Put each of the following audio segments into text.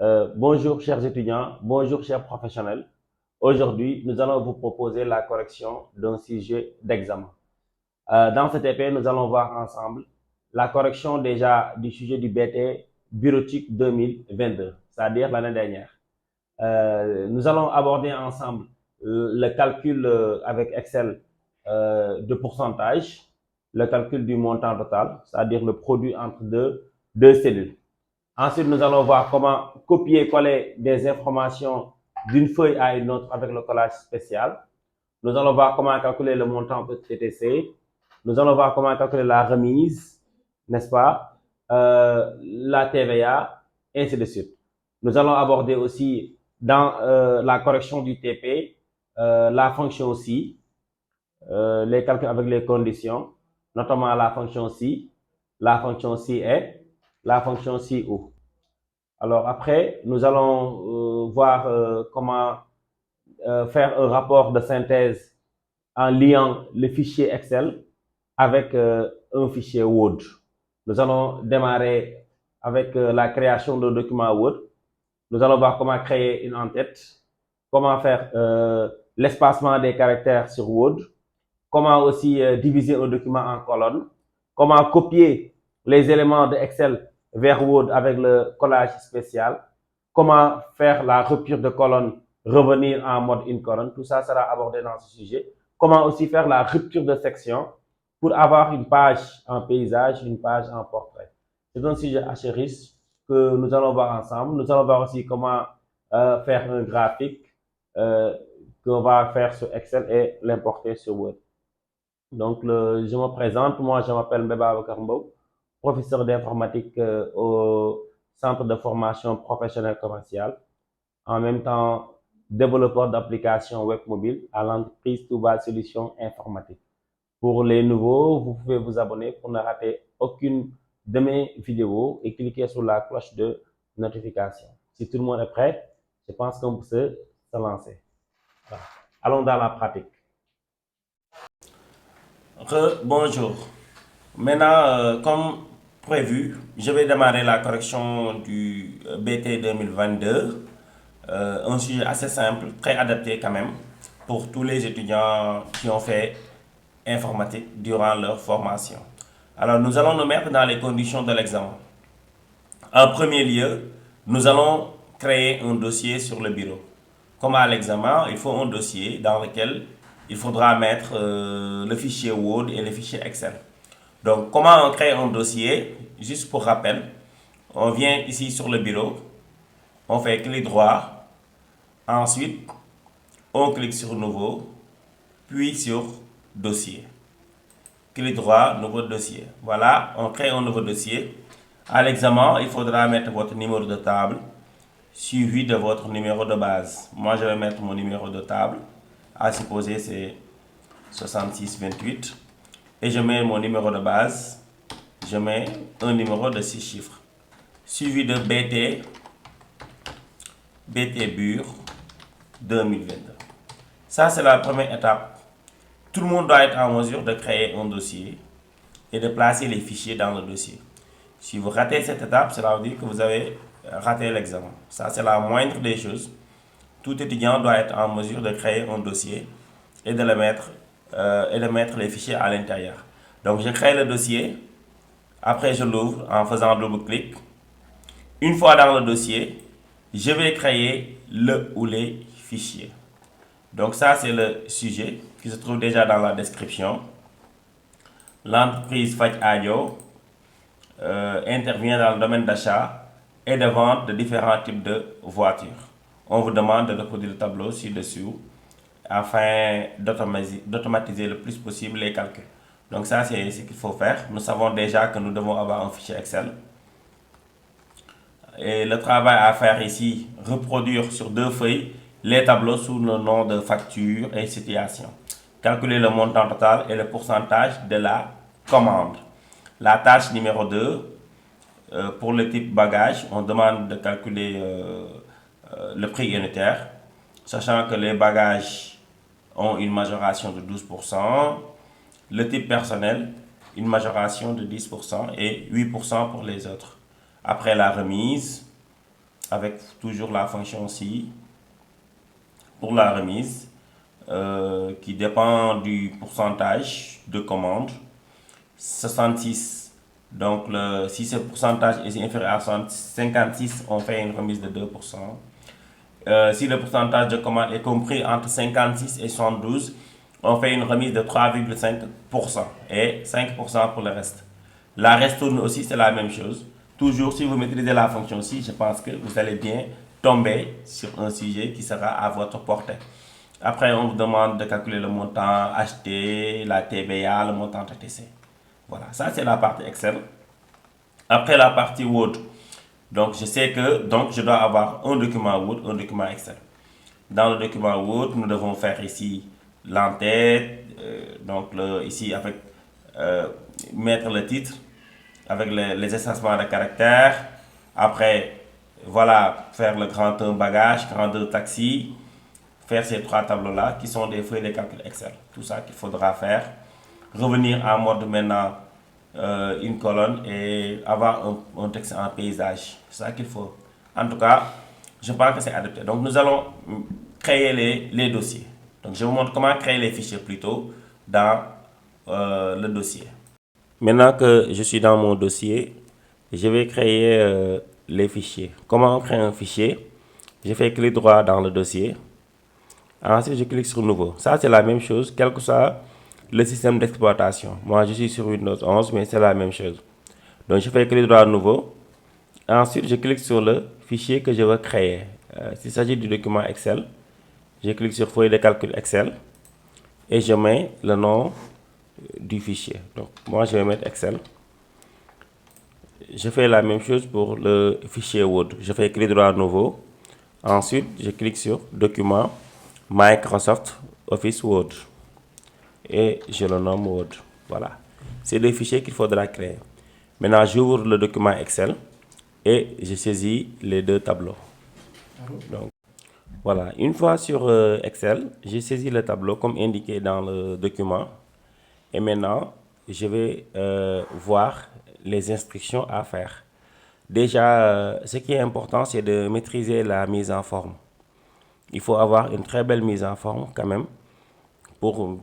Bonjour chers étudiants, bonjour chers professionnels. Aujourd'hui, nous allons vous proposer la correction d'un sujet d'examen. Dans cet EP, nous allons voir ensemble la correction déjà du sujet du BT bureautique 2022, c'est-à-dire l'année dernière. Nous allons aborder ensemble le calcul avec Excel de pourcentage, le calcul du montant total, c'est-à-dire le produit entre deux cellules. Ensuite, nous allons voir comment copier-coller des informations d'une feuille à une autre avec le collage spécial. Nous allons voir comment calculer le montant TTC. Nous allons voir comment calculer la remise, n'est-ce pas, la TVA, et ainsi de suite. Nous allons aborder aussi dans la correction du TP, la fonction aussi, les calculs avec les conditions, notamment la fonction si, la fonction si et la fonction si ou. Alors après, nous allons voir comment faire un rapport de synthèse en liant le fichier Excel avec un fichier Word. Nous allons démarrer avec la création d'un document Word. Nous allons voir comment créer une en-tête, comment faire l'espacement des caractères sur Word, comment aussi diviser un document en colonnes, comment copier les éléments de Excel vers Word avec le collage spécial, comment faire la rupture de colonne, revenir en mode une colonne, tout ça sera abordé dans ce sujet. Comment aussi faire la rupture de section pour avoir une page en paysage, une page en portrait. C'est un sujet assez riche que nous allons voir ensemble. Nous allons voir aussi comment faire un graphique qu'on va faire sur Excel et l'importer sur Word. Donc, je me présente, moi je m'appelle Mbeba Abakarmbo, professeur d'informatique au Centre de formation professionnelle commerciale, en même temps développeur d'applications web mobile à l'entreprise Touba Solutions Informatiques. Pour les nouveaux, vous pouvez vous abonner pour ne rater aucune de mes vidéos et cliquer sur la cloche de notification. Si tout le monde est prêt, je pense qu'on peut se lancer. Voilà. Allons dans la pratique. Bonjour. Maintenant, comme prévu, je vais démarrer la correction du BT 2022. Un sujet assez simple, très adapté quand même pour tous les étudiants qui ont fait informatique durant leur formation. Alors, nous allons nous mettre dans les conditions de l'examen. En premier lieu, nous allons créer un dossier sur le bureau. Comme à l'examen, il faut un dossier dans lequel il faudra mettre le fichier Word et le fichier Excel. Donc, comment on crée un dossier? Juste pour rappel, on vient ici sur le bureau, on fait clic droit, ensuite on clique sur Nouveau, puis sur Dossier. Clic droit, Nouveau dossier. Voilà, on crée un nouveau dossier. À l'examen, il faudra mettre votre numéro de table suivi de votre numéro de base. Moi, je vais mettre mon numéro de table. À supposer, c'est 6628. Et je mets mon numéro de base. Je mets un numéro de 6 chiffres. Suivi de BT BUR 2022. Ça, c'est la première étape. Tout le monde doit être en mesure de créer un dossier et de placer les fichiers dans le dossier. Si vous ratez cette étape, cela veut dire que vous avez raté l'examen. Ça, c'est la moindre des choses. Tout étudiant doit être en mesure de créer un dossier et de mettre les fichiers à l'intérieur. Donc, je crée le dossier. Après, je l'ouvre en faisant double-clic. Une fois dans le dossier, je vais créer le ou les fichiers. Donc ça, c'est le sujet qui se trouve déjà dans la description. L'entreprise Faj Adio intervient dans le domaine d'achat et de vente de différents types de voitures. On vous demande de reproduire le tableau ci-dessous afin d'automatiser le plus possible les calculs. Donc ça, c'est ce qu'il faut faire. Nous savons déjà que nous devons avoir un fichier Excel. Et le travail à faire ici, reproduire sur deux feuilles les tableaux sous le nom de facture et situation. Calculer le montant total et le pourcentage de la commande. La tâche numéro 2, pour le type bagage, on demande de calculer le prix unitaire, sachant que les bagages ont une majoration de 12%, le type personnel, une majoration de 10% et 8% pour les autres. Après la remise, avec toujours la fonction si pour la remise qui dépend du pourcentage de commande. 66, donc si ce pourcentage est inférieur à 56, on fait une remise de 2%. Si le pourcentage de commande est compris entre 56 et 72, on fait une remise de 3,5% et 5% pour le reste. La ristourne aussi, c'est la même chose. Toujours, si vous maîtrisez la fonction ci, je pense que vous allez bien tomber sur un sujet qui sera à votre portée. Après, on vous demande de calculer le montant acheté, la TVA, le montant TTC. Voilà, ça c'est la partie Excel. Après la partie Word, donc je sais que je dois avoir un document Word, un document Excel. Dans le document Word, nous devons faire ici l'entête, ici avec mettre le titre avec les espacements de caractères. Après, voilà, faire le grand 1 bagage, grand 2 taxi, faire ces 3 tableaux-là qui sont des feuilles de calcul Excel. Tout ça qu'il faudra faire. Revenir en mode maintenant une colonne et avoir un texte en paysage. C'est ça qu'il faut. En tout cas, je pense que c'est adapté. Donc nous allons créer les dossiers. Donc je vous montre comment créer les fichiers plutôt dans le dossier. Maintenant que je suis dans mon dossier, je vais créer les fichiers. Comment on crée un fichier? Je fais clic droit dans le dossier. Ensuite, je clique sur Nouveau. Ça, c'est la même chose, quel que soit le système d'exploitation. Moi, je suis sur Windows 11, mais c'est la même chose. Donc, je fais clic droit Nouveau. Ensuite, je clique sur le fichier que je veux créer. S'il s'agit du document Excel, je clique sur Feuille de calcul Excel et je mets le nom du fichier. Donc, moi, je vais mettre Excel. Je fais la même chose pour le fichier Word. Je fais clic droit Nouveau. Ensuite, je clique sur Document Microsoft Office Word et je le nomme Word. Voilà, c'est des fichiers qu'il faudra créer. Maintenant, j'ouvre le document Excel et je saisis les 2 tableaux. Donc, voilà, une fois sur Excel, j'ai saisi le tableau comme indiqué dans le document. Et maintenant, je vais voir les instructions à faire. Déjà, ce qui est important, c'est de maîtriser la mise en forme. Il faut avoir une très belle mise en forme quand même pour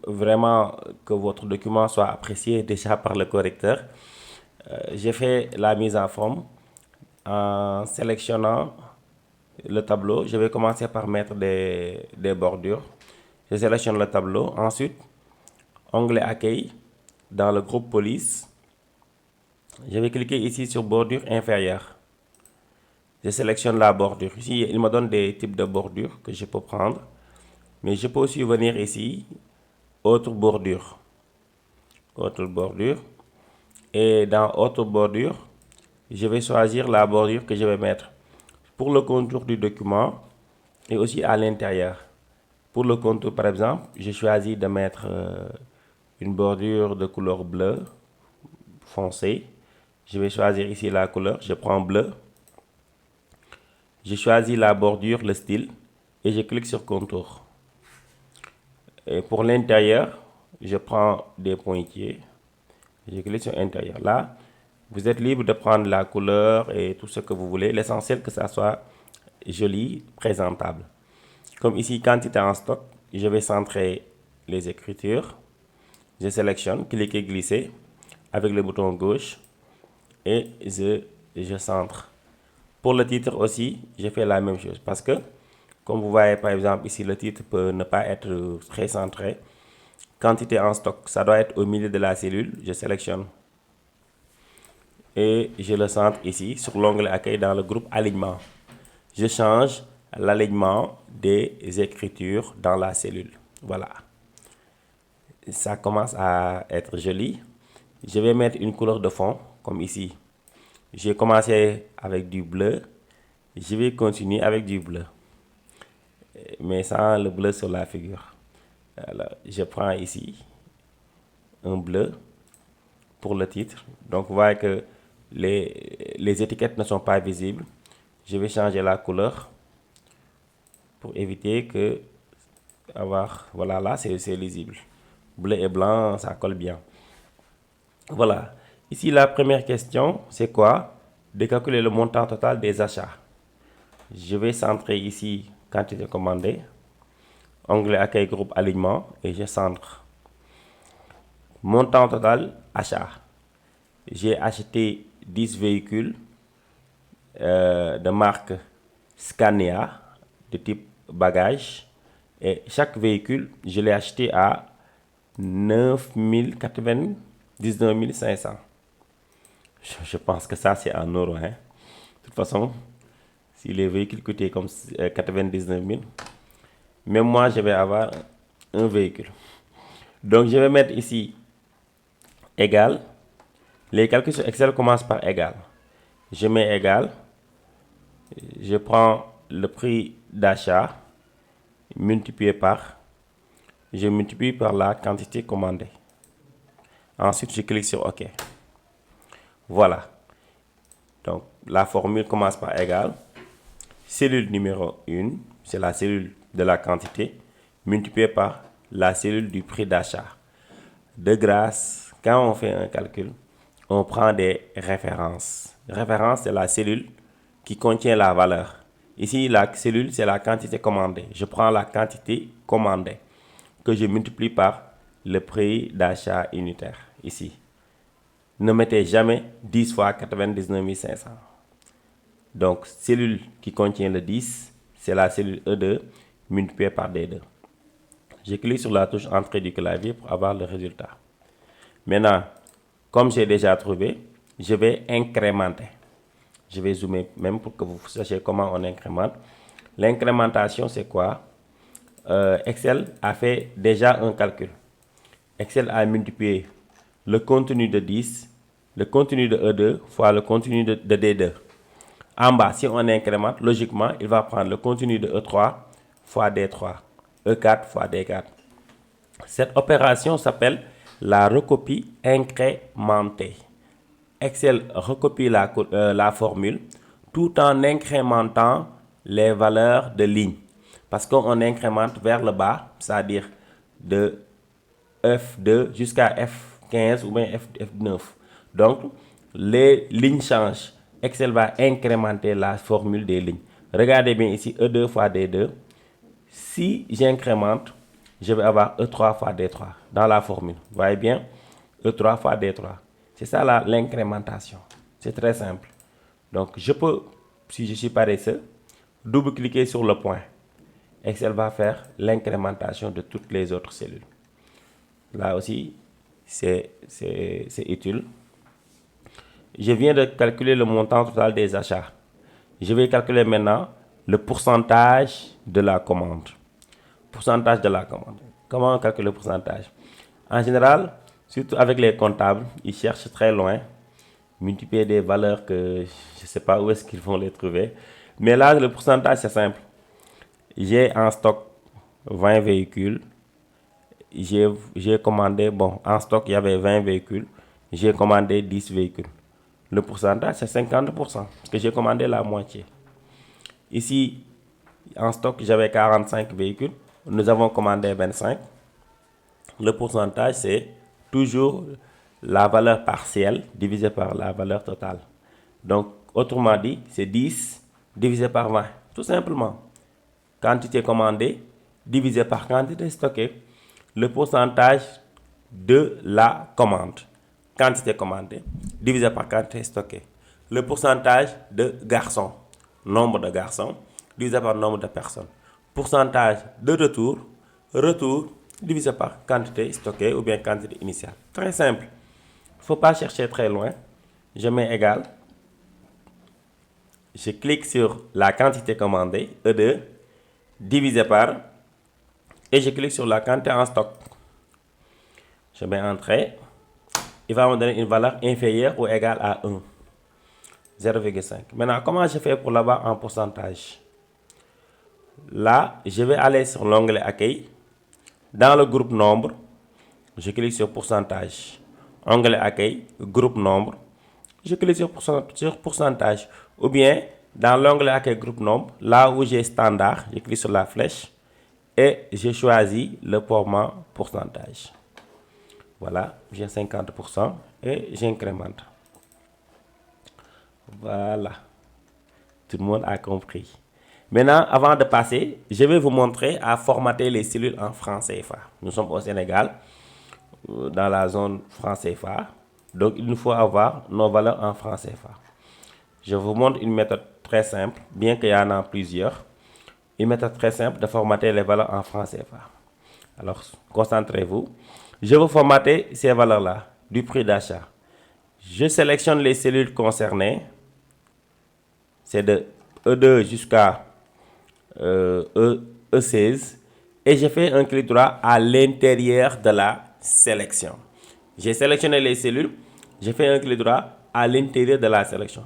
vraiment que votre document soit apprécié déjà par le correcteur. J'ai fait la mise en forme en sélectionnant le tableau. Je vais commencer par mettre des bordures. Je sélectionne le tableau. Ensuite, onglet Accueil dans le groupe Police. Je vais cliquer ici sur bordure inférieure. Je sélectionne la bordure. Ici, il me donne des types de bordures que je peux prendre. Mais je peux aussi venir ici, autre bordure. Autre bordure. Et dans autre bordure, je vais choisir la bordure que je vais mettre pour le contour du document et aussi à l'intérieur. Pour le contour, par exemple, j'ai choisi de mettre une bordure de couleur bleu foncé. Je vais choisir ici la couleur, je prends bleu. Je choisis la bordure, le style et je clique sur contour. Et pour l'intérieur, je prends des pointillés. Je clique sur intérieur. Là, vous êtes libre de prendre la couleur et tout ce que vous voulez. L'essentiel que ça soit joli, présentable. Comme ici, quantité en stock, je vais centrer les écritures. Je sélectionne, cliquez, glisser avec le bouton gauche et je centre. Pour le titre aussi, je fais la même chose parce que, comme vous voyez par exemple ici, le titre peut ne pas être très centré. Quantité en stock, ça doit être au milieu de la cellule. Je sélectionne et je le centre ici sur l'onglet Accueil dans le groupe Alignement. Je change l'alignement des écritures dans la cellule. Voilà. Ça commence à être joli. Je vais mettre une couleur de fond, comme ici. J'ai commencé avec du bleu. Je vais continuer avec du bleu. Mais sans le bleu sur la figure. Alors, je prends ici un bleu pour le titre. Donc, vous voyez que les étiquettes ne sont pas visibles. Je vais changer la couleur pour éviter que voilà, là c'est lisible. Bleu et blanc, ça colle bien. Voilà. Ici, la première question, c'est quoi? de calculer le montant total des achats. Je vais centrer ici quantité commandée, onglet accueil groupe alignement et je centre. Montant total achat. J'ai acheté 10 véhicules de marque Scania de type bagage et chaque véhicule, je l'ai acheté à 99 500. Je pense que ça c'est en euros. Hein. De toute façon, si les véhicules coûtaient comme 99 000, même moi je vais avoir un véhicule. Donc je vais mettre ici égal. Les calculs sur Excel commencent par égal. Je mets égal. Je prends le prix d'achat multiplié par, je multiplie par la quantité commandée. Ensuite, je clique sur OK. Voilà. Donc, la formule commence par égal. Cellule numéro 1, c'est la cellule de la quantité, multipliée par la cellule du prix d'achat. De grâce, quand on fait un calcul, on prend des références. Référence, c'est la cellule qui contient la valeur. Ici, la cellule, c'est la quantité commandée. Je prends la quantité commandée que je multiplie par le prix d'achat unitaire, ici. Ne mettez jamais 10 fois 99 500. Donc, cellule qui contient le 10, c'est la cellule E2 multipliée par D2. Je clique sur la touche Entrée du clavier pour avoir le résultat. Maintenant, comme j'ai déjà trouvé, je vais incrémenter. Je vais zoomer même pour que vous sachiez comment on incrémente. L'incrémentation, c'est quoi? Excel a fait déjà un calcul. Excel a multiplié le contenu de 10, le contenu de E2 fois le contenu de D2. En bas, si on incrémente, logiquement, il va prendre le contenu de E3 fois D3, E4 fois D4. Cette opération s'appelle la recopie incrémentée. Excel recopie la formule tout en incrémentant les valeurs de ligne. Parce qu'on incrémente vers le bas, c'est-à-dire de F2 jusqu'à F15 ou bien F9. Donc, les lignes changent. Excel va incrémenter la formule des lignes. Regardez bien ici, E2 fois D2. Si j'incrémente, je vais avoir E3 fois D3 dans la formule. Vous voyez bien? E3 fois D3. C'est ça l'incrémentation. C'est très simple. Donc, je peux, si je suis paresseux, double-cliquer sur le point. Excel va faire l'incrémentation de toutes les autres cellules. Là aussi, c'est utile. Je viens de calculer le montant total des achats. Je vais calculer maintenant le pourcentage de la commande. Pourcentage de la commande. Comment on calcule le pourcentage? En général, surtout avec les comptables, ils cherchent très loin, multiplier des valeurs que je ne sais pas où est-ce qu'ils vont les trouver. Mais là, le pourcentage, c'est simple. J'ai en stock 20 véhicules. J'ai commandé, bon, en stock, il y avait 20 véhicules. J'ai commandé 10 véhicules. Le pourcentage, c'est 50%, parce que j'ai commandé la moitié. Ici, en stock, j'avais 45 véhicules. Nous avons commandé 25. Le pourcentage, c'est toujours la valeur partielle divisée par la valeur totale. Donc, autrement dit, c'est 10 divisé par 20. Tout simplement. Quantité commandée divisé par quantité stockée. Le pourcentage de la commande. Quantité commandée divisé par quantité stockée. Le pourcentage de garçons. Nombre de garçons divisé par nombre de personnes. Pourcentage de retour. Retour divisé par quantité stockée ou bien quantité initiale. Très simple. Il ne faut pas chercher très loin. Je mets égal. Je clique sur la quantité commandée, E2, divisé par, et je clique sur la quantité en stock. Je mets entrée. Il va me donner une valeur inférieure ou égale à 1. 0,5. Maintenant, comment je fais pour l'avoir en pourcentage? Là, je vais aller sur l'onglet accueil. Dans le groupe nombre, je clique sur pourcentage. Onglet accueil, groupe nombre. Je clique sur pourcentage. Ou bien, dans l'onglet accueil groupe nombre, là où j'ai standard, je clique sur la flèche et je choisis le format pourcentage. Voilà, j'ai 50% et j'incrémente. Voilà. Tout le monde a compris. Maintenant, avant de passer, je vais vous montrer à formater les cellules en francs CFA. Nous sommes au Sénégal, dans la zone francs CFA. Donc, il nous faut avoir nos valeurs en francs CFA. Je vous montre une méthode très simple, bien qu'il y en a plusieurs. Une méthode très simple de formater les valeurs en francs CFA. Alors, concentrez-vous. Je vais formater ces valeurs-là, du prix d'achat. Je sélectionne les cellules concernées. C'est de E2 jusqu'à E16. Et je fais un clic droit à l'intérieur de la sélection. J'ai sélectionné les cellules. Je fais un clic droit à l'intérieur de la sélection.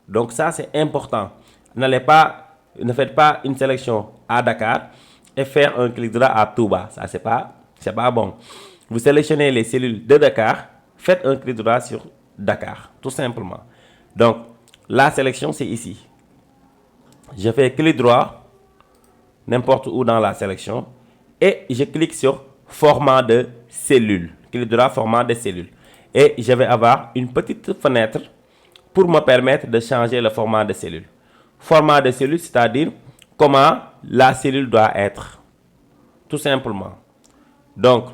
Donc ça, c'est important. Ne faites pas une sélection à Dakar et faire un clic droit à Touba. Ça, c'est pas bon. Vous sélectionnez les cellules de Dakar, faites un clic droit sur Dakar, tout simplement. Donc, la sélection, c'est ici. Je fais clic droit, n'importe où dans la sélection, et je clique sur format de cellule. Clic droit, format de cellule. Et je vais avoir une petite fenêtre pour me permettre de changer le format de cellule. Format de cellule, c'est-à-dire comment la cellule doit être. Tout simplement. Donc,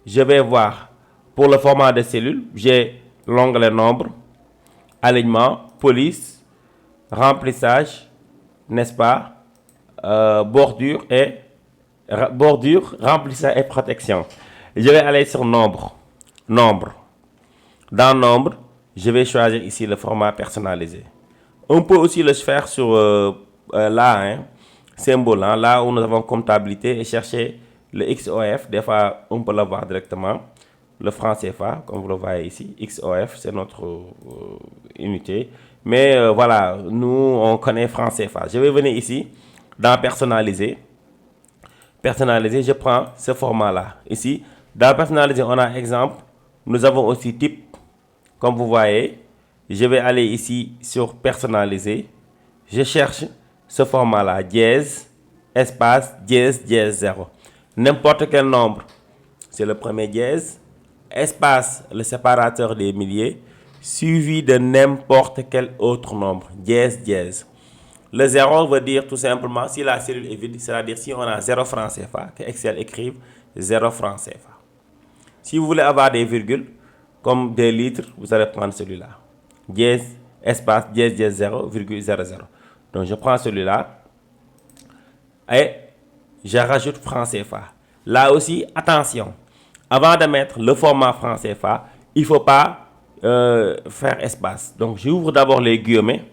je vais voir pour le format de cellule, j'ai l'onglet nombre, alignement, police, remplissage, n'est-ce pas, bordure, remplissage et protection. Je vais aller sur nombre. Dans nombre, je vais choisir ici le format personnalisé. On peut aussi le faire sur là, symbole, là où nous avons comptabilité et chercher le XOF. Des fois, on peut le voir directement. Le franc CFA, comme vous le voyez ici. XOF, c'est notre unité. Mais voilà, nous, on connaît franc CFA. Je vais venir ici, dans personnaliser. Personnaliser, je prends ce format-là. Ici, dans personnaliser, on a exemple. Nous avons aussi type. Comme vous voyez, je vais aller ici sur personnaliser. Je cherche ce format-là, dièse, espace, dièse, dièse 0. N'importe quel nombre, c'est le premier dièse. Espace, le séparateur des milliers, suivi de n'importe quel autre nombre, dièse, dièse. Le 0 veut dire tout simplement si la cellule est vide, c'est-à-dire si on a 0 franc CFA, que Excel écrive 0 franc CFA. Si vous voulez avoir des virgules, comme des litres, vous allez prendre celui-là. Dièse, espace, dièse, dièse 0, virgule 00. Donc je prends celui-là et je rajoute franc CFA. Là aussi, attention, avant de mettre le format franc CFA, il ne faut pas faire espace. Donc j'ouvre d'abord les guillemets,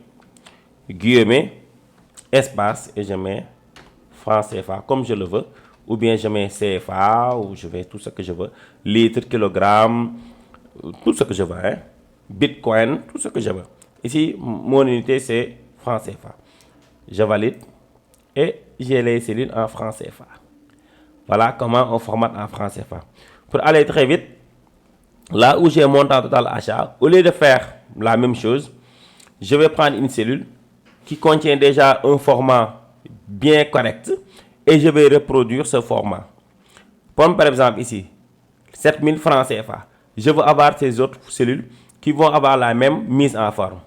espace, et je mets franc CFA comme je le veux. Ou bien je mets CFA, ou je mets tout ce que je veux. Litres, kilogrammes, tout ce que je veux. Bitcoin, tout ce que je veux. Ici, mon unité, c'est franc CFA. Je valide et j'ai les cellules en franc CFA. Voilà comment on formate en franc CFA. Pour aller très vite, là où j'ai montant total achat, au lieu de faire la même chose, je vais prendre une cellule qui contient déjà un format bien correct et je vais reproduire ce format. Comme par exemple ici, 7000 francs CFA. Je veux avoir ces autres cellules qui vont avoir la même mise en forme.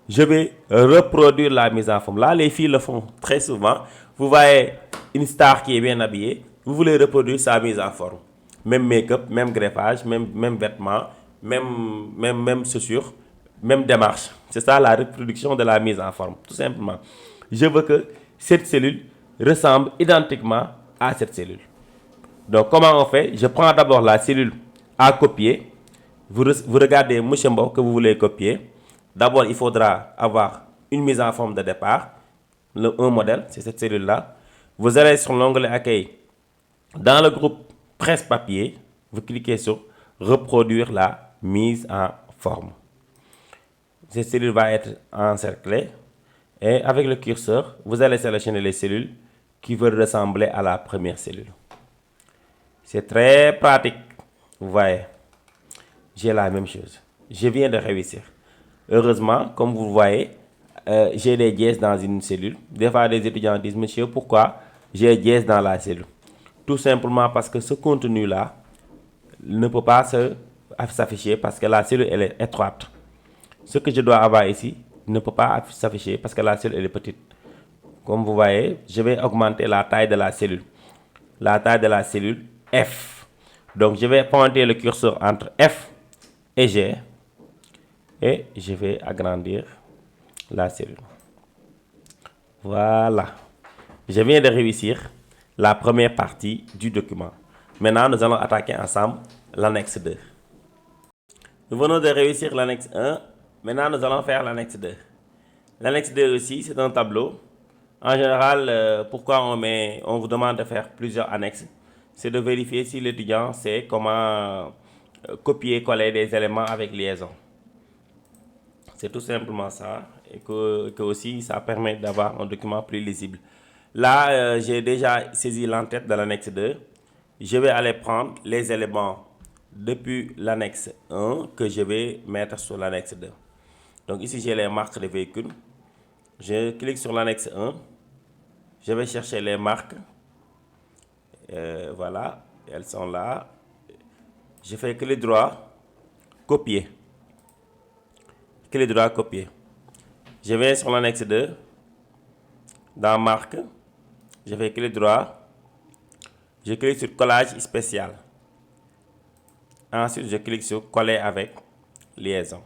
Je vais reproduire la mise en forme. Là, les filles le font très souvent. Vous voyez une star qui est bien habillée. Vous voulez reproduire sa mise en forme. Même make-up, même greffage, même vêtements, même chaussures, même démarche. C'est ça la reproduction de la mise en forme, tout simplement. Je veux que cette cellule ressemble identiquement à cette cellule. Donc, comment on fait? Je prends d'abord la cellule à copier. Vous regardez Mouchembo que vous voulez copier. D'abord, il faudra avoir une mise en forme de départ. Un modèle, c'est cette cellule-là. Vous allez sur l'onglet Accueil. Dans le groupe Presse-Papier, vous cliquez sur Reproduire la mise en forme. Cette cellule va être encerclée. Et avec le curseur, vous allez sélectionner les cellules qui veulent ressembler à la première cellule. C'est très pratique. Vous voyez, j'ai la même chose. Je viens de réussir. Heureusement, comme vous voyez, j'ai des dièses dans une cellule. Des fois, les étudiants disent, monsieur, pourquoi j'ai dièse dans la cellule? Tout simplement parce que ce contenu-là ne peut pas s'afficher parce que la cellule elle est étroite. Ce que je dois avoir ici ne peut pas s'afficher parce que la cellule elle est petite. Comme vous voyez, je vais augmenter la taille de la cellule. La taille de la cellule F. Donc je vais pointer le curseur entre F et G et je vais agrandir la cellule. Voilà. Je viens de réussir la première partie du document. Maintenant, nous allons attaquer ensemble l'annexe 2. Nous venons de réussir l'annexe 1. Maintenant, nous allons faire l'annexe 2. L'annexe 2 aussi, c'est un tableau. En général, pourquoi on vous demande de faire plusieurs annexes? C'est de vérifier si l'étudiant sait comment copier-coller des éléments avec liaison. C'est tout simplement ça. Et que aussi, ça permet d'avoir un document plus lisible. Là, j'ai déjà saisi l'entête de l'annexe 2. Je vais aller prendre les éléments depuis l'annexe 1 que je vais mettre sur l'annexe 2. Donc ici, j'ai les marques de véhicules. Je clique sur l'annexe 1. Je vais chercher les marques. Voilà, elles sont là. Je fais clic droit, copier. Clic droit, copier. Je vais sur l'annexe 2. Dans marque, je fais clic droit. Je clique sur collage spécial. Ensuite, je clique sur coller avec liaison.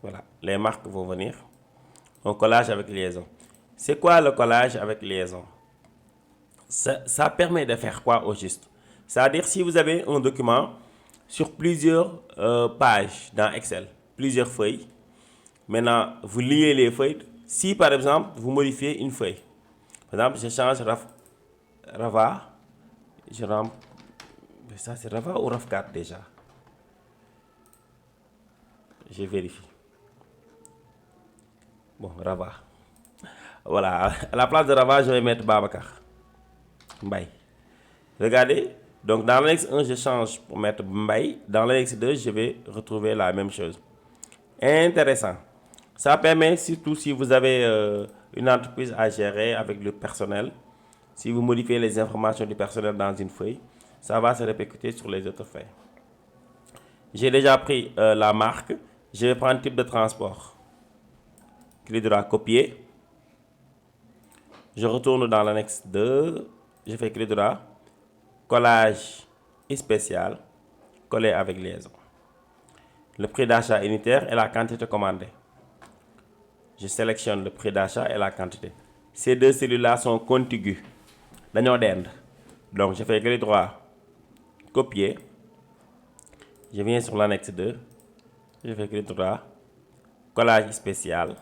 Voilà, les marques vont venir. Un collage avec liaison. C'est quoi le collage avec liaison? Ça permet de faire quoi au juste? C'est-à-dire si vous avez un document sur plusieurs pages dans Excel, plusieurs feuilles. Maintenant, vous liez les feuilles. Si par exemple, vous modifiez une feuille. Par exemple, je change Rava. Ça c'est Rava ou RAV4 déjà? Je vérifie. Bon, Rava. Voilà, à la place de Rava, je vais mettre Babacar. Mbaye. Regardez, donc dans l'annexe 1, je change pour mettre Mbaye. Dans l'annexe 2, je vais retrouver la même chose. Intéressant. Ça permet, surtout si vous avez une entreprise à gérer avec le personnel, si vous modifiez les informations du personnel dans une feuille, ça va se répercuter sur les autres feuilles. J'ai déjà pris la marque. Je vais prendre type de transport. Clic droit, copier. Je retourne dans l'annexe 2. Je fais clic droit, collage spécial, coller avec liaison. Le prix d'achat unitaire et la quantité commandée. Je sélectionne le prix d'achat et la quantité. Ces deux cellules-là sont contiguës. Donc je fais clic droit, copier. Je viens sur l'annexe 2. Je fais clic droit, collage spécial,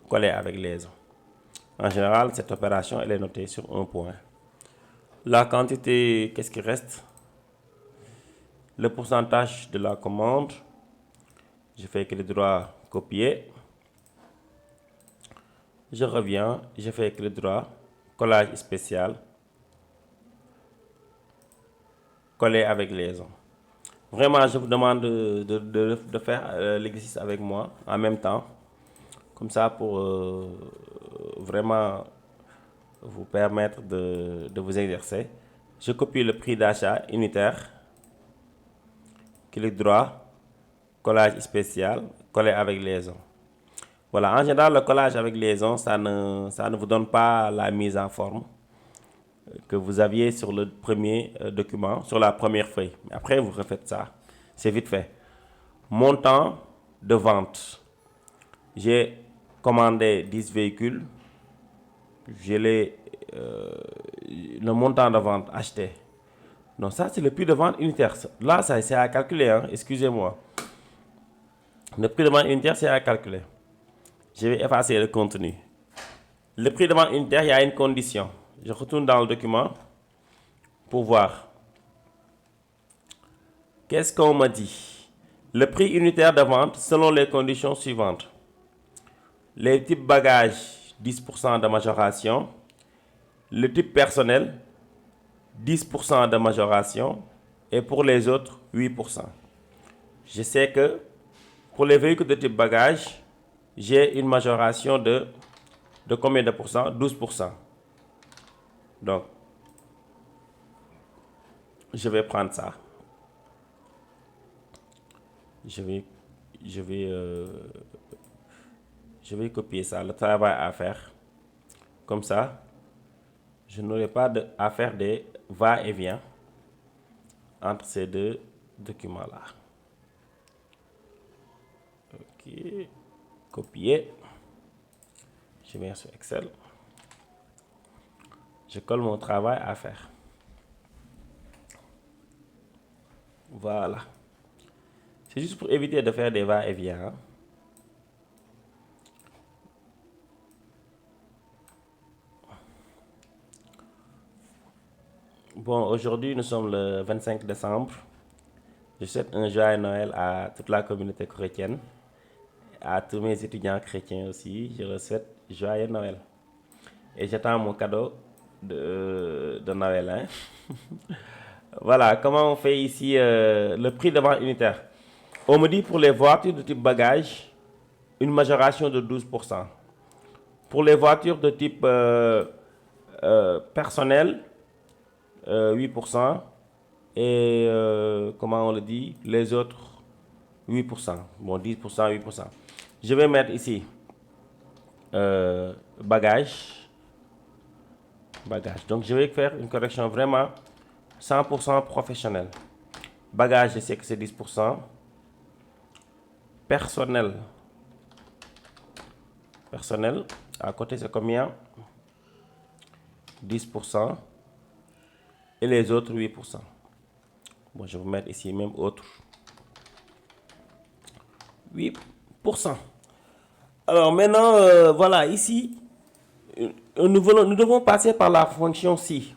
coller avec liaison. En général, cette opération elle est notée sur un point. La quantité, qu'est-ce qui reste? Le pourcentage de la commande. Je fais clic droit, copier. Je reviens, je fais clic droit, collage spécial, coller avec liaison. Vraiment, je vous demande de faire l'exercice avec moi en même temps. Comme ça, pour vraiment vous permettre de vous exercer. Je copie le prix d'achat unitaire. Clic droit, collage spécial, coller avec liaison. Voilà, en général, le collage avec liaison, ça ne vous donne pas la mise en forme que vous aviez sur le premier document, sur la première feuille. Après, vous refaites ça. C'est vite fait. Montant de vente. J'ai commandé 10 véhicules. J'ai le montant de vente acheté. Non, ça, c'est le prix de vente unitaire. Là, ça, c'est à calculer, hein? Excusez-moi. Le prix de vente unitaire, c'est à calculer. Je vais effacer le contenu. Le prix de vente unitaire, il y a une condition. Je retourne dans le document pour voir. Qu'est-ce qu'on m'a dit? Le prix unitaire de vente selon les conditions suivantes. Les types bagages, 10% de majoration. Le type personnel, 10% de majoration. Et pour les autres, 8%. Je sais que pour les véhicules de type bagage, j'ai une majoration de combien de pourcents? 12%. Donc, je vais prendre ça. Je vais je vais copier ça, le travail à faire. Comme ça, je n'aurai pas à faire des va-et-vient entre ces deux documents-là. Ok, copier. Je viens sur Excel. Je colle mon travail à faire. Voilà. C'est juste pour éviter de faire des va-et-vient. Hein. Bon, aujourd'hui, nous sommes le 25 décembre. Je souhaite un joyeux Noël à toute la communauté chrétienne. À tous mes étudiants chrétiens aussi, je leur souhaite joyeux Noël. Et j'attends mon cadeau de Noël. Hein. Voilà, comment on fait ici le prix de vente unitaire. On me dit pour les voitures de type bagage, une majoration de 12%. Pour les voitures de type personnel, 8%. Et comment on le dit, les autres, 8%. Bon, 10%, 8%. Je vais mettre ici bagage. Donc, je vais faire une correction vraiment 100% professionnelle. Bagage, je sais que c'est 10%. Personnel, à côté, c'est combien? 10%. Et les autres, 8%. Bon, je vais vous mettre ici même autre. 8%. Alors maintenant, voilà, ici, nous devons passer par la fonction si.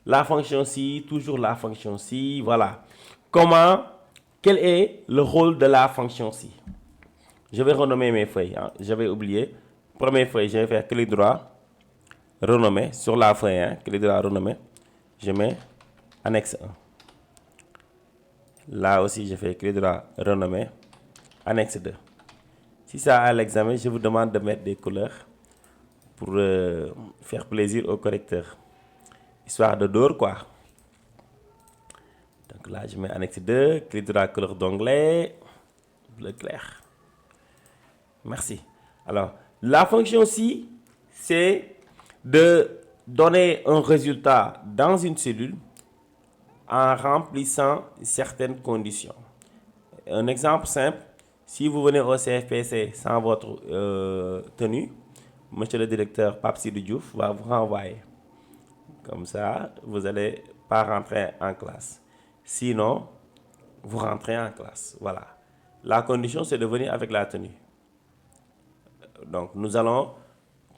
La fonction si, toujours la fonction si, voilà. Quel est le rôle de la fonction si? Je vais renommer mes feuilles, hein. J'avais oublié. Première feuille, je vais faire clic droit, renommer, sur la feuille, hein, clic droit, renommer. Je mets annexe 1. Là aussi, je fais clic droit, renommer, annexe 2. Si ça à l'examen, je vous demande de mettre des couleurs pour faire plaisir au correcteur. Histoire de dehors, quoi. Donc là, je mets annexe 2, clic droit, couleur d'onglet, bleu clair. Merci. Alors, la fonction si, c'est de donner un résultat dans une cellule en remplissant certaines conditions. Un exemple simple, si vous venez au CFPC sans votre tenue, monsieur le directeur Pape Sidou Diouf va vous renvoyer. Comme ça, vous n'allez pas rentrer en classe. Sinon, vous rentrez en classe. Voilà. La condition, c'est de venir avec la tenue. Donc, nous allons,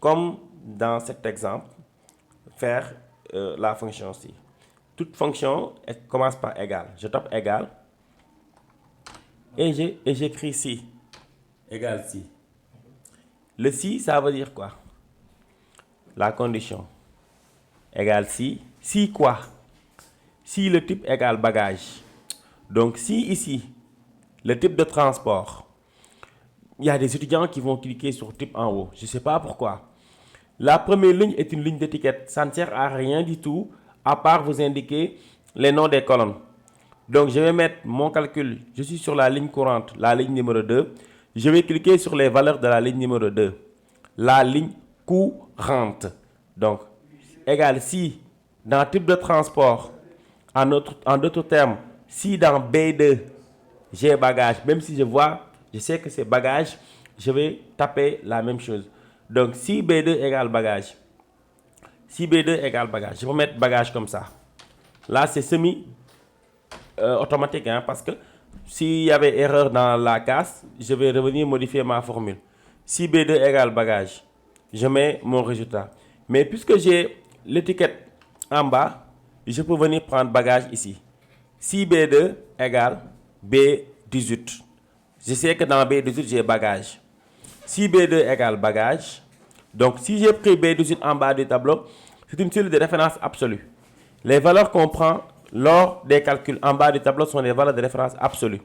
comme dans cet exemple, faire la fonction si. Toute fonction commence par égal. Je tape égal et j'écris si. Égal si. Le si, ça veut dire quoi? La condition. Égal si. Si quoi? Si le type égale bagage. Donc, si ici, le type de transport, il y a des étudiants qui vont cliquer sur type en haut. Je ne sais pas pourquoi. La première ligne est une ligne d'étiquette. Ça ne sert à rien du tout, à part vous indiquer les noms des colonnes. Donc, je vais mettre mon calcul. Je suis sur la ligne courante, la ligne numéro 2. Je vais cliquer sur les valeurs de la ligne numéro 2. La ligne courante. Donc, égale si dans type de transport, en d'autres termes, si dans B2, j'ai bagage, même si je sais que c'est bagage, je vais taper la même chose. Donc, si B2 égale bagage, si B2 égale bagage, je vais mettre bagage comme ça. Là, c'est semi-automatique, hein, parce que s'il y avait erreur dans la case, je vais revenir modifier ma formule. Si B2 égale bagage, je mets mon résultat. Mais puisque j'ai l'étiquette en bas, je peux venir prendre bagage ici. Si B2 égale B18, je sais que dans B18, j'ai bagage. Si B2 égale bagage, donc si j'ai pris B18 en bas du tableau, c'est une cellule de référence absolue. Les valeurs qu'on prend lors des calculs en bas du tableau sont les valeurs de référence absolues.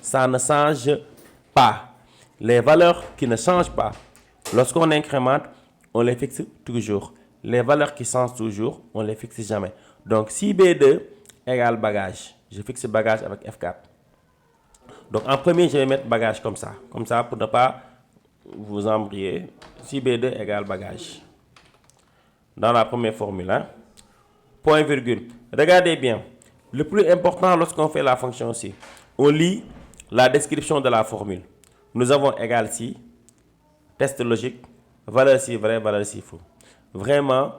Ça ne change pas. Les valeurs qui ne changent pas, lorsqu'on incrémente, on les fixe toujours. Les valeurs qui changent toujours, on ne les fixe jamais. Donc, si B2 égale bagage, je fixe bagage avec F4. Donc en premier, je vais mettre bagage comme ça pour ne pas vous embrouiller. Si B2 égale bagage. Dans la première formule, hein. Point virgule. Regardez bien. Le plus important lorsqu'on fait la fonction ci, on lit la description de la formule. Nous avons égal si, test logique, valeur si vrai, valeur si faux. Vraiment,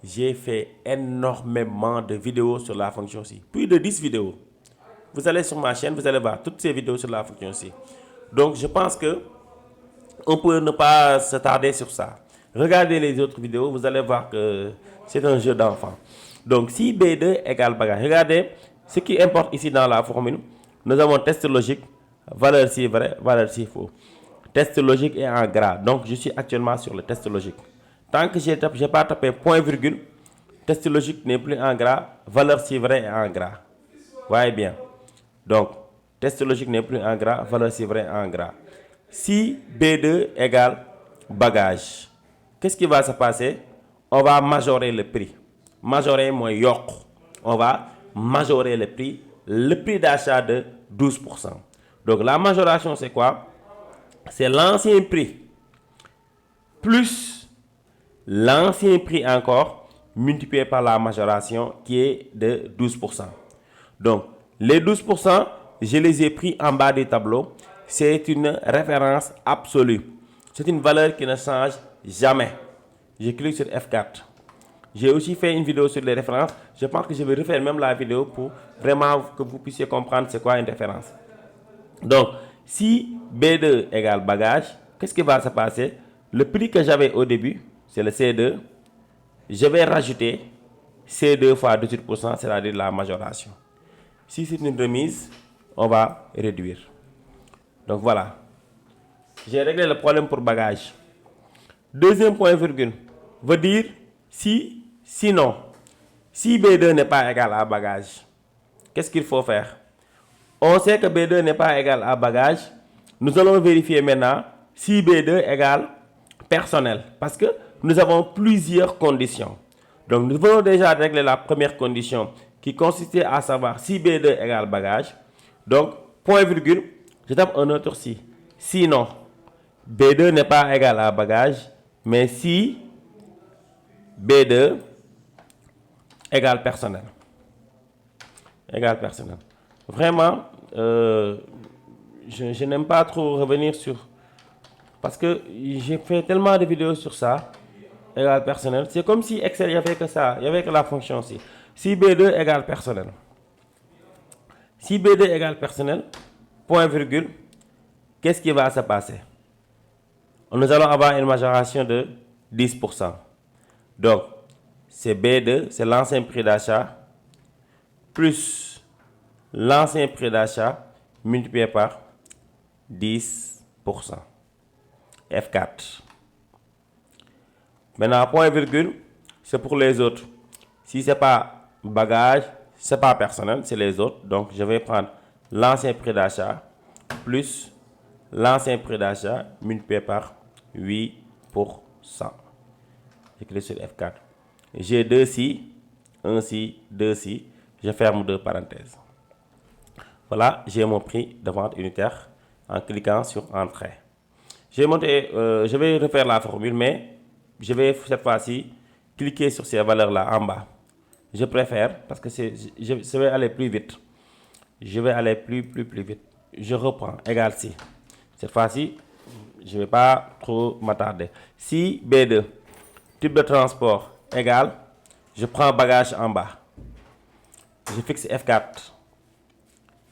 j'ai fait énormément de vidéos sur la fonction ci. Plus de 10 vidéos. Vous allez sur ma chaîne, vous allez voir toutes ces vidéos sur la fonction ci. Donc, je pense que on peut ne pas se tarder sur ça. Regardez les autres vidéos, vous allez voir que c'est un jeu d'enfant. Donc, si B2 égale bagage, regardez ce qui importe ici dans la formule. Nous avons test logique, valeur si vrai, valeur si faux. Test logique est en gras. Donc, je suis actuellement sur le test logique. Tant que je n'ai pas tapé point virgule, test logique n'est plus en gras, valeur si vrai est en gras. Voyez bien. Donc, test logique n'est plus en gras, valeur si vrai en gras. Si B2 égale bagage, qu'est-ce qui va se passer? On va majorer le prix. Majorer moins yok. On va majorer le prix d'achat de 12%. Donc la majoration, c'est quoi? C'est l'ancien prix plus l'ancien prix encore multiplié par la majoration qui est de 12%. Donc les 12%, je les ai pris en bas du tableau. C'est une référence absolue. C'est une valeur qui ne change jamais. Je clique sur F4. J'ai aussi fait une vidéo sur les références. Je pense que je vais refaire même la vidéo pour vraiment que vous puissiez comprendre c'est quoi une référence. Donc, si B2 égale bagage, qu'est-ce qui va se passer? Le prix que j'avais au début, c'est le C2. Je vais rajouter C2 fois 18%, c'est-à-dire la majoration. Si c'est une remise, on va réduire. Donc voilà. J'ai réglé le problème pour bagage. Deuxième point virgule veut dire sinon. Si B2 n'est pas égal à bagage, qu'est-ce qu'il faut faire? On sait que B2 n'est pas égal à bagage. Nous allons vérifier maintenant si B2 égale personnel. Parce que nous avons plusieurs conditions. Donc nous venons déjà régler la première condition qui consistait à savoir si B2 égale bagage. Donc, point virgule, je tape un autre si. Sinon, B2 n'est pas égal à bagage, mais si B2 égale personnel. Égale personnel. Vraiment, je n'aime pas trop revenir sur... Parce que j'ai fait tellement de vidéos sur ça, égale personnel. C'est comme si Excel, il n'y avait que ça, il n'y avait que la fonction ci. Si B2 égale personnel. Si B2 égale personnel, point virgule, qu'est-ce qui va se passer? Nous allons avoir une majoration de 10%. Donc, c'est B2, c'est l'ancien prix d'achat, plus l'ancien prix d'achat multiplié par 10%. F4. Maintenant, point virgule, c'est pour les autres. Si ce n'est pas bagage, ce n'est pas personnel, c'est les autres. Donc, je vais prendre l'ancien prix d'achat plus l'ancien prix d'achat multiplié par 8%. Je clique sur F4. J'ai deux si, un si, deux si. Je ferme deux parenthèses. Voilà, j'ai mon prix de vente unitaire en cliquant sur Entrée. Je vais refaire la formule, mais je vais cette fois-ci cliquer sur ces valeurs-là en bas. Je préfère parce que je vais aller plus vite. Je vais aller plus vite. Je reprends, égal si. Cette fois-ci, je ne vais pas trop m'attarder. Si B2, type de transport, égal, je prends bagage en bas. Je fixe F4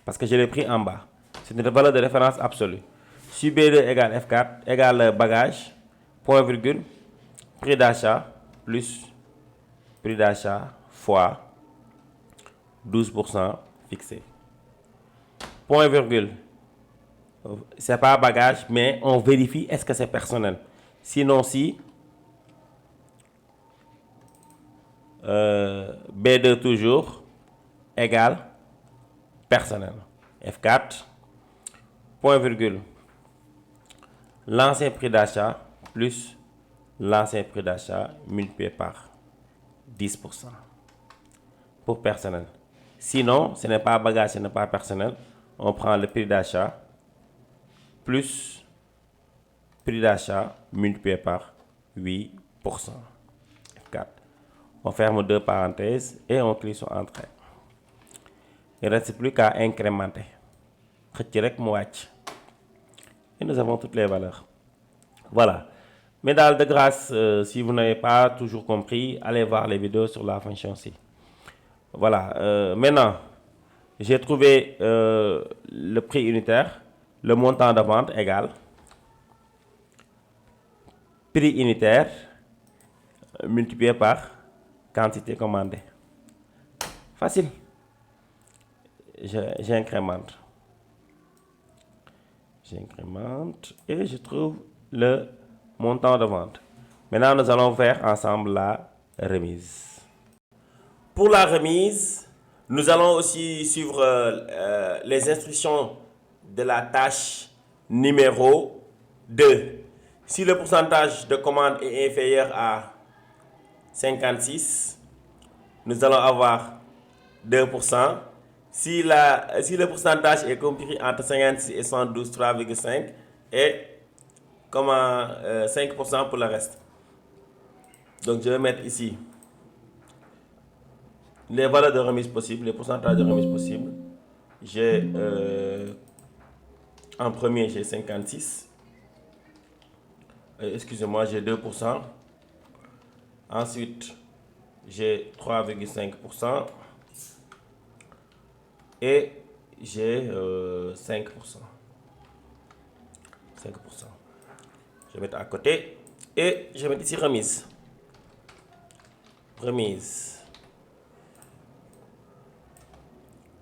parce que je l'ai pris en bas. C'est une valeur de référence absolue. Si B2 égale F4 égale bagage, point virgule, prix d'achat plus prix d'achat fois 12% fixé. Point virgule, c'est pas bagage, mais on vérifie est-ce que c'est personnel. Sinon, si B2 toujours égale personnel. F4, point virgule, l'ancien prix d'achat plus l'ancien prix d'achat multiplié par 10% pour personnel. Sinon, ce n'est pas bagage, ce n'est pas personnel. on prend le prix d'achat plus prix d'achat multiplié par 8%. F4. On ferme deux parenthèses et on clique sur Entrée. Il ne reste plus qu'à incrémenter. Et nous avons toutes les valeurs. Voilà. Mais de grâce, si vous n'avez pas toujours compris, allez voir les vidéos sur la fonction ci. Voilà. Maintenant, j'ai trouvé le prix unitaire, le montant de vente égal prix unitaire multiplié par quantité commandée. Facile. J'incrémente. J'incrémente et je trouve le montant de vente. Maintenant, nous allons faire ensemble la remise. Pour la remise, nous allons aussi suivre les instructions de la tâche numéro 2. Si le pourcentage de commande est inférieur à 56, nous allons avoir 2%. Si le pourcentage est compris entre 56 et 112, 3,5 et 5% pour le reste. Donc je vais mettre ici les valeurs de remise possibles, les pourcentages de remise possibles. J'ai en premier j'ai 56. Excusez-moi, j'ai 2%. Ensuite, j'ai 3,5%. Et j'ai 5%. 5%. Je vais mettre à côté. Et je vais mettre ici remise. Remise.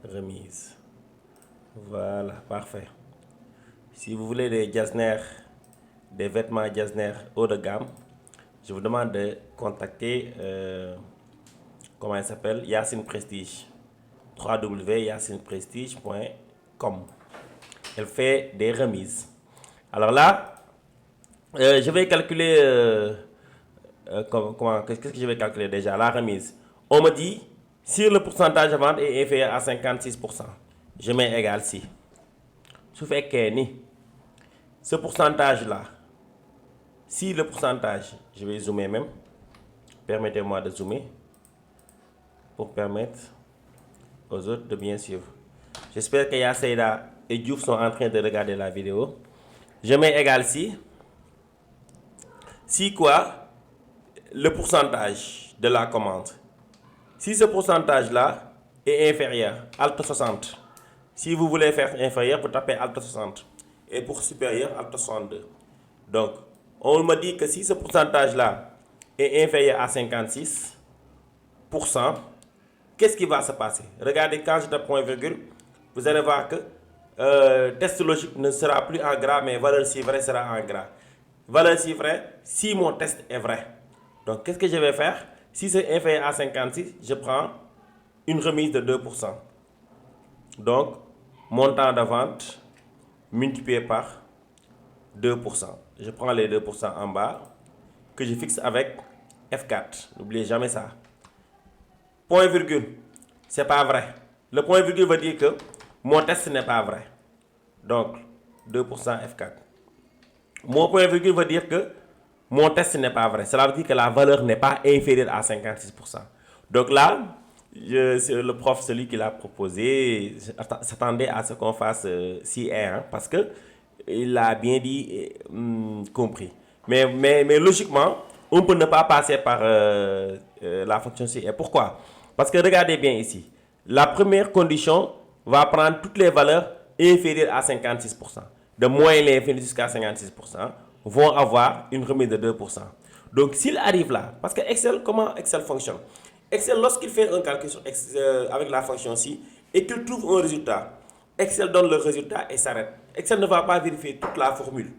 Remise. Voilà, parfait. Si vous voulez des Getzner, des vêtements Getzner haut de gamme, je vous demande de contacter, comment elle s'appelle, Yacine Prestige. www.yacineprestige.com. Elle fait des remises. Alors là, je vais calculer, qu'est-ce que je vais calculer déjà? La remise. On me dit, si le pourcentage de vente est inférieur à 56%, je mets égal si. Ce fait que ce pourcentage-là, si le pourcentage, je vais zoomer même, permettez-moi de zoomer pour permettre aux autres de bien suivre. J'espère que Yaseida et Diouf sont en train de regarder la vidéo. Je mets égal si. Si quoi? Le pourcentage de la commande. Si ce pourcentage-là est inférieur, Alt 60. Si vous voulez faire inférieur, vous tapez Alt 60. Et pour supérieur, Alt 62. Donc, on me dit que si ce pourcentage-là est inférieur à 56%, qu'est-ce qui va se passer? Regardez, quand je tape point virgule, vous allez voir que test logique ne sera plus en gras, mais valeur si vrai sera en gras. Valeur si vrai, si mon test est vrai. Donc, qu'est-ce que je vais faire? Si c'est inférieur à 56, je prends une remise de 2%. Donc, montant de vente multiplié par 2%. Je prends les 2% en bas, que je fixe avec F4. N'oubliez jamais ça. Point virgule, c'est pas vrai. Le point virgule veut dire que mon test n'est pas vrai. Donc, 2% F4. Mon point virgule veut dire que mon test n'est pas vrai. Cela veut dire que la valeur n'est pas inférieure à 56%. Donc là, le prof, celui qui l'a proposé, s'attendait à ce qu'on fasse si et parce que il a bien dit, compris. Mais logiquement, on peut ne pas passer par la fonction si et. Pourquoi? Parce que regardez bien ici. La première condition va prendre toutes les valeurs inférieures à 56%. De moins l'infini jusqu'à 56% vont avoir une remise de 2%. Donc s'il arrive là, parce que Excel, comment Excel fonctionne? Excel, lorsqu'il fait un calcul avec la fonction ci et qu'il trouve un résultat, Excel donne le résultat et s'arrête. Excel ne va pas vérifier toute la formule.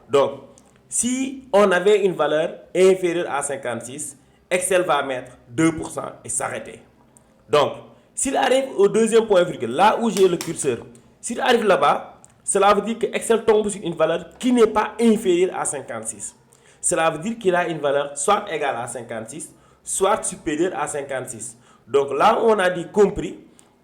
Donc, si on avait une valeur inférieure à 56, Excel va mettre 2% et s'arrêter. Donc, s'il arrive au deuxième point virgule, là où j'ai le curseur, s'il arrive là-bas, cela veut dire que Excel tombe sur une valeur qui n'est pas inférieure à 56. Cela veut dire qu'il a une valeur soit égale à 56, soit supérieure à 56. Donc là où on a dit compris,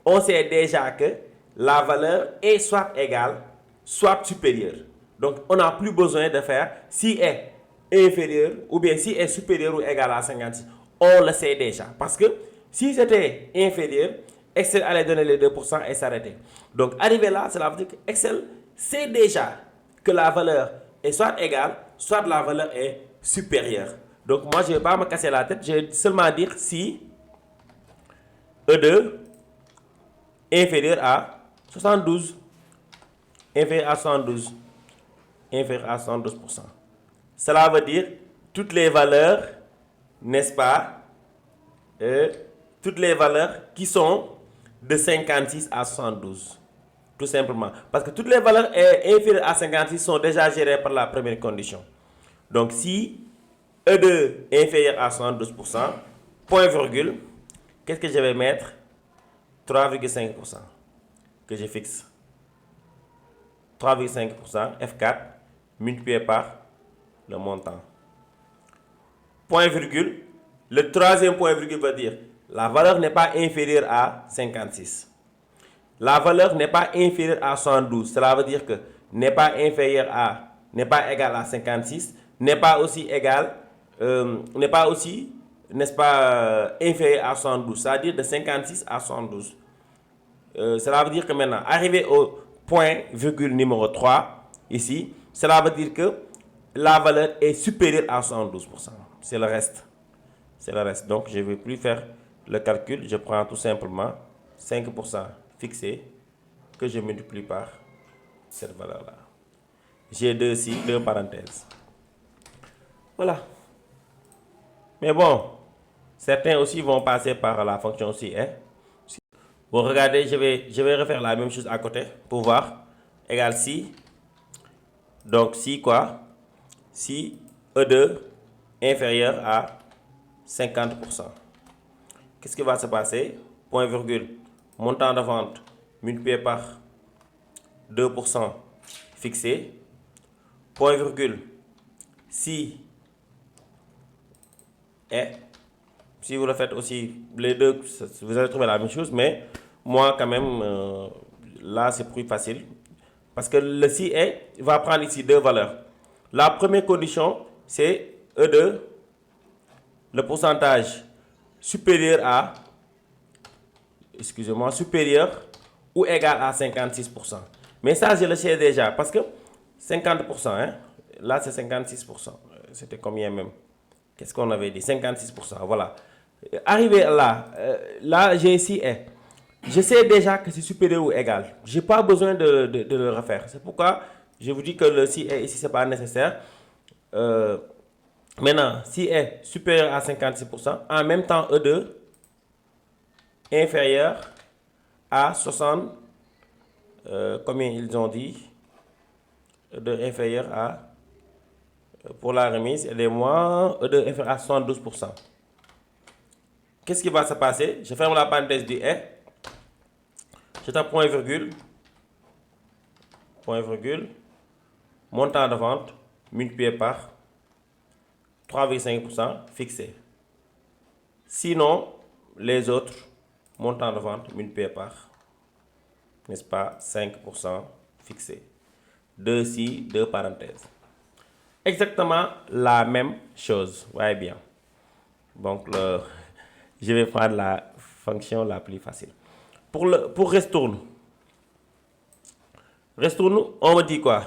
on sait déjà que la valeur est soit égale, soit supérieure. Donc, on n'a plus besoin de faire si est inférieur ou bien si est supérieur ou égal à 56. On le sait déjà. Parce que si c'était inférieur, Excel allait donner les 2% et s'arrêter. Donc, arrivé là, cela veut dire que Excel sait déjà que la valeur est soit égale, soit la valeur est supérieure. Donc, moi, je ne vais pas me casser la tête. Je vais seulement dire si E2 est inférieur à 72. Inférieur à 72. Inférieur à 72%. Cela veut dire toutes les valeurs, n'est-ce pas, toutes les valeurs qui sont de 56 à 72. Tout simplement. Parce que toutes les valeurs inférieures à 56 sont déjà gérées par la première condition. Donc si E2 est inférieur à 72%, point virgule, qu'est-ce que je vais mettre? 3,5% que je fixe. 3,5% F4 multiplié par le montant. Point virgule, le troisième point virgule veut dire la valeur n'est pas inférieure à 56. La valeur n'est pas inférieure à 112. Cela veut dire que n'est pas inférieur à, n'est pas égal à 56, n'est pas aussi égal, n'est pas aussi, n'est-ce pas, inférieur à 112. C'est-à-dire de 56 à 112. Cela veut dire que maintenant, arrivé au point virgule numéro 3, ici, cela veut dire que la valeur est supérieure à 112%. C'est le reste. C'est le reste. Donc, je ne vais plus faire le calcul. Je prends tout simplement 5% fixé que je multiplie par cette valeur-là. J'ai deux ici, deux parenthèses. Voilà. Mais bon, certains aussi vont passer par la fonction si. Hein? Bon, regardez, je vais refaire la même chose à côté pour voir. Égal si. Donc, si quoi? Si E2 inférieur à 50%. Qu'est-ce qui va se passer? Point virgule. Montant de vente multiplié par 2% fixé. Point virgule. Si est. Si vous le faites aussi, les deux, vous allez trouver la même chose. Mais moi, quand même, là, c'est plus facile. Parce que le si est va prendre ici deux valeurs. La première condition, c'est E2, le pourcentage supérieur à, excusez-moi, supérieur ou égal à 56%. Mais ça, je le sais déjà, parce que 50%, hein, là c'est 56%. C'était combien même? Qu'est-ce qu'on avait dit? 56%, voilà. Arrivé là, là j'ai ici est. Je sais déjà que c'est supérieur ou égal. Je n'ai pas besoin de le refaire. C'est pourquoi je vous dis que le si est ici, ce n'est pas nécessaire. Maintenant, si est supérieur à 56%, en même temps E2 inférieur à 60, combien ils ont dit? E2 inférieur à, pour la remise, aidez-moi, E2 inférieur à 72%. Qu'est-ce qui va se passer? Je ferme la parenthèse du est. Je tape point virgule, montant de vente multiplié par 3,5% fixé. Sinon, les autres, montant de vente multiplié par, n'est-ce pas, 5% fixé. Deux ici, deux parenthèses. Exactement la même chose. Voyez bien. Donc, je vais prendre la fonction la plus facile. Pour retourne, on me dit quoi?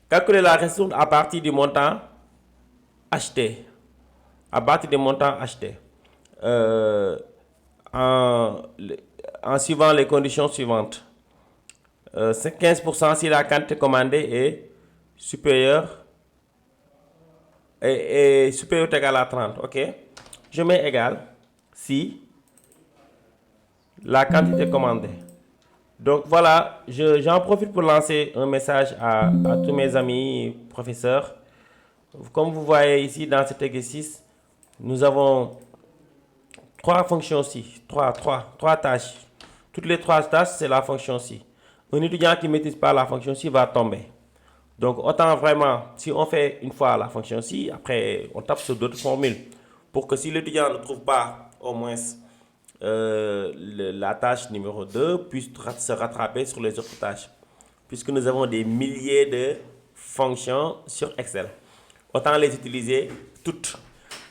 Calculer la retourne à partir du montant acheté. À partir du montant acheté. En suivant les conditions suivantes. C'est 15% si la quantité commandée est supérieure et supérieure ou égale à 30. Ok? Je mets égal si la quantité commandée. Donc voilà, j'en profite pour lancer un message à tous mes amis professeurs. Comme vous voyez ici dans cet exercice, nous avons trois fonctions ci, trois tâches. Toutes les trois tâches, c'est la fonction ci. Un étudiant qui ne maîtrise pas la fonction ci va tomber. Donc autant vraiment, si on fait une fois la fonction ci, après on tape sur d'autres formules. Pour que si l'étudiant ne trouve pas au moins la tâche numéro 2 puisse se rattraper sur les autres tâches. Puisque nous avons des milliers de fonctions sur Excel. Autant les utiliser toutes.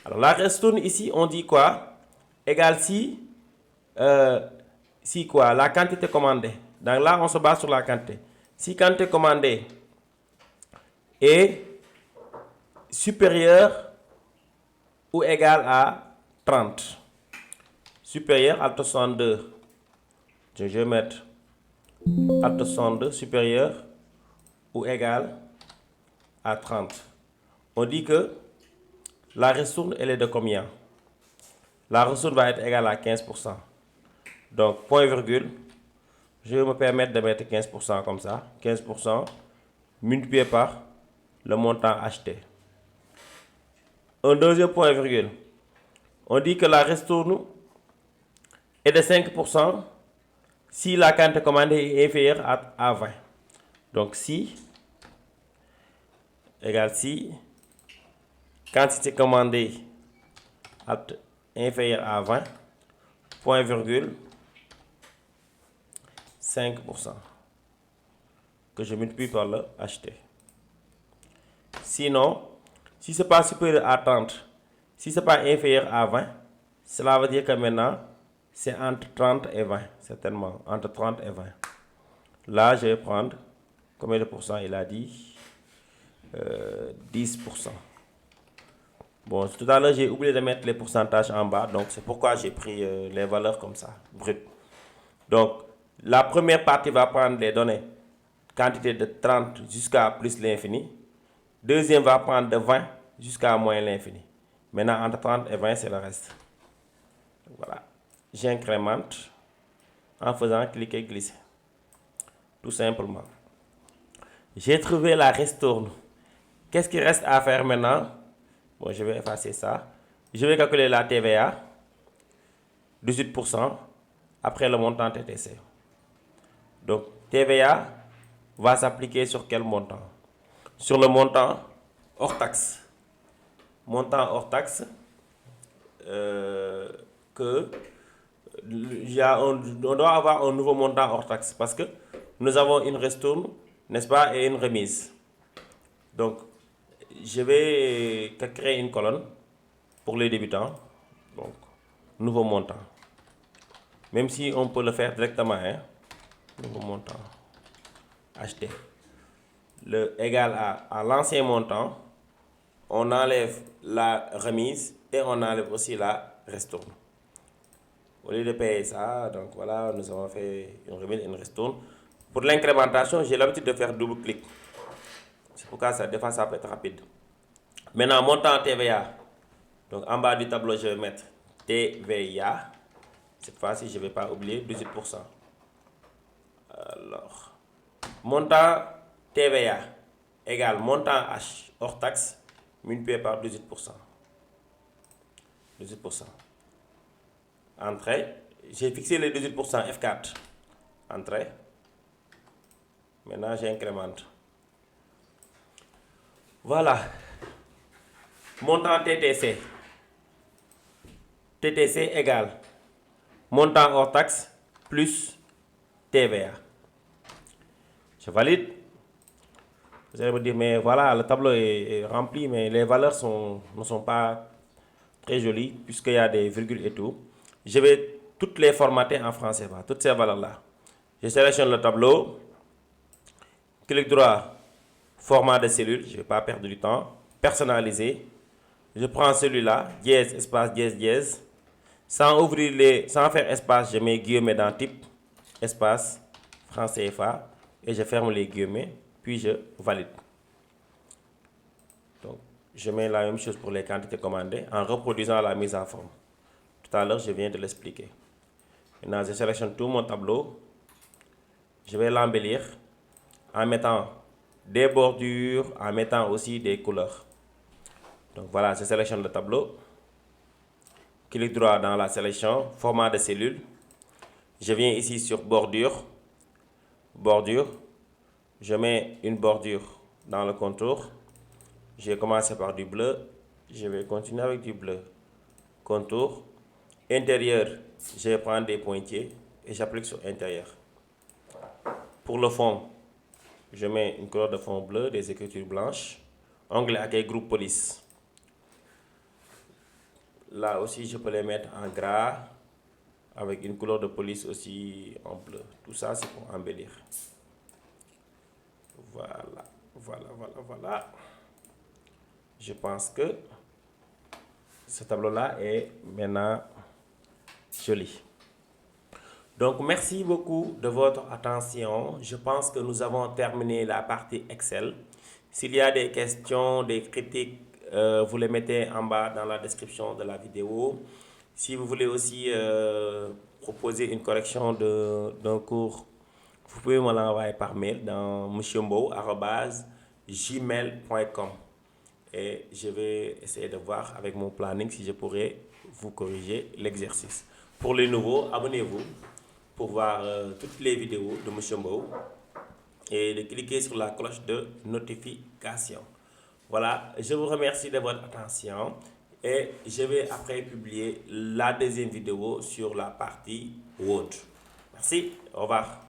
Alors la ristourne ici, on dit quoi? Égale si quoi? La quantité commandée. Donc là, on se base sur la quantité. Si quantité commandée est supérieure ou égale à 30. Supérieur à 62. Je vais mettre à 62 supérieur ou égal à 30. On dit que la ristourne, elle est de combien? La ristourne va être égale à 15%. Donc, point virgule, je vais me permettre de mettre 15% comme ça. 15% multiplié par le montant acheté. Un deuxième point virgule. On dit que la ristourne est de 5% si la quantité commandée est inférieure à 20. Donc, si égale si quantité commandée inférieure à 20, point virgule, 5% que je multiplie par le acheté. Sinon, si ce n'est pas supérieur à 30, si ce n'est pas inférieur à 20, cela veut dire que maintenant, c'est entre 30 et 20, certainement, entre 30 et 20. Là, je vais prendre, combien de pourcents il a dit? 10%. Bon, tout à l'heure, j'ai oublié de mettre les pourcentages en bas, donc c'est pourquoi j'ai pris les valeurs comme ça, brutes. Donc, la première partie va prendre les données, quantité de 30 jusqu'à plus l'infini. Deuxième va prendre de 20 jusqu'à moins l'infini. Maintenant, entre 30 et 20, c'est le reste. Voilà. J'incrémente en faisant cliquer glisser. Tout simplement. J'ai trouvé la ristourne. Qu'est-ce qu'il reste à faire maintenant? Bon, je vais effacer ça. Je vais calculer la TVA, 18%, après le montant TTC. Donc, TVA va s'appliquer sur quel montant? Sur le montant hors taxe. Montant hors taxe, on doit avoir un nouveau montant hors taxe parce que nous avons une ristourne, n'est-ce pas, et une remise. Donc, je vais créer une colonne pour les débutants. Donc, nouveau montant. Même si on peut le faire directement, hein. Nouveau montant. Acheter. Le égal à l'ancien montant. On enlève la remise et on enlève aussi la ristourne. Au lieu de payer ça, donc voilà, nous avons fait une remise et une ristourne. Pour l'incrémentation, j'ai l'habitude de faire double clic. C'est pourquoi des fois ça peut être rapide. Maintenant, montant TVA. Donc en bas du tableau, je vais mettre TVA. Cette fois-ci, je ne vais pas oublier 18%. Alors, montant TVA égale montant H hors taxe multiplié par 18%. 18%. Entrée. J'ai fixé les 18% F4. Entrée. Maintenant, j'incrémente. Voilà. Montant TTC. TTC égale montant hors taxe plus TVA. Je valide. Vous allez me dire, mais voilà, le tableau est rempli, mais les valeurs ne sont pas très jolies, puisqu'il y a des virgules et tout. Je vais toutes les formater en français, toutes ces valeurs-là. Je sélectionne le tableau, clic droit, format de cellule, je ne vais pas perdre du temps, personnaliser. Je prends celui-là, dièse, espace, dièse, dièse. Sans faire espace, je mets guillemets dans type, espace, franc CFA, et je ferme les guillemets, puis je valide. Donc, je mets la même chose pour les quantités commandées en reproduisant la mise en forme. Tout à l'heure, je viens de l'expliquer. Maintenant, je sélectionne tout mon tableau. Je vais l'embellir en mettant des bordures, en mettant aussi des couleurs. Donc voilà, je sélectionne le tableau. Clic droit dans la sélection, format de cellule. Je viens ici sur bordure. Bordure. Je mets une bordure dans le contour. Je vais commencer par du bleu. Je vais continuer avec du bleu. Contour. Intérieur, je vais prendre des pointillés et j'applique sur intérieur. Pour le fond, je mets une couleur de fond bleu, des écritures blanches. Onglet accueil groupe police. Là aussi, je peux les mettre en gras avec une couleur de police aussi en bleu. Tout ça, c'est pour embellir. Voilà, voilà, voilà, voilà. Je pense que ce tableau-là est maintenant joli. Donc, merci beaucoup de votre attention. Je pense que nous avons terminé la partie Excel. S'il y a des questions, des critiques, vous les mettez en bas dans la description de la vidéo. Si vous voulez aussi proposer une correction d'un cours, vous pouvez me l'envoyer par mail dans monsieurbou@gmail.com et je vais essayer de voir avec mon planning si je pourrais vous corriger l'exercice. Pour les nouveaux, abonnez-vous pour voir toutes les vidéos de Monsieur Mbow et de cliquer sur la cloche de notification. Voilà, je vous remercie de votre attention et je vais après publier la deuxième vidéo sur la partie Word. Merci, au revoir.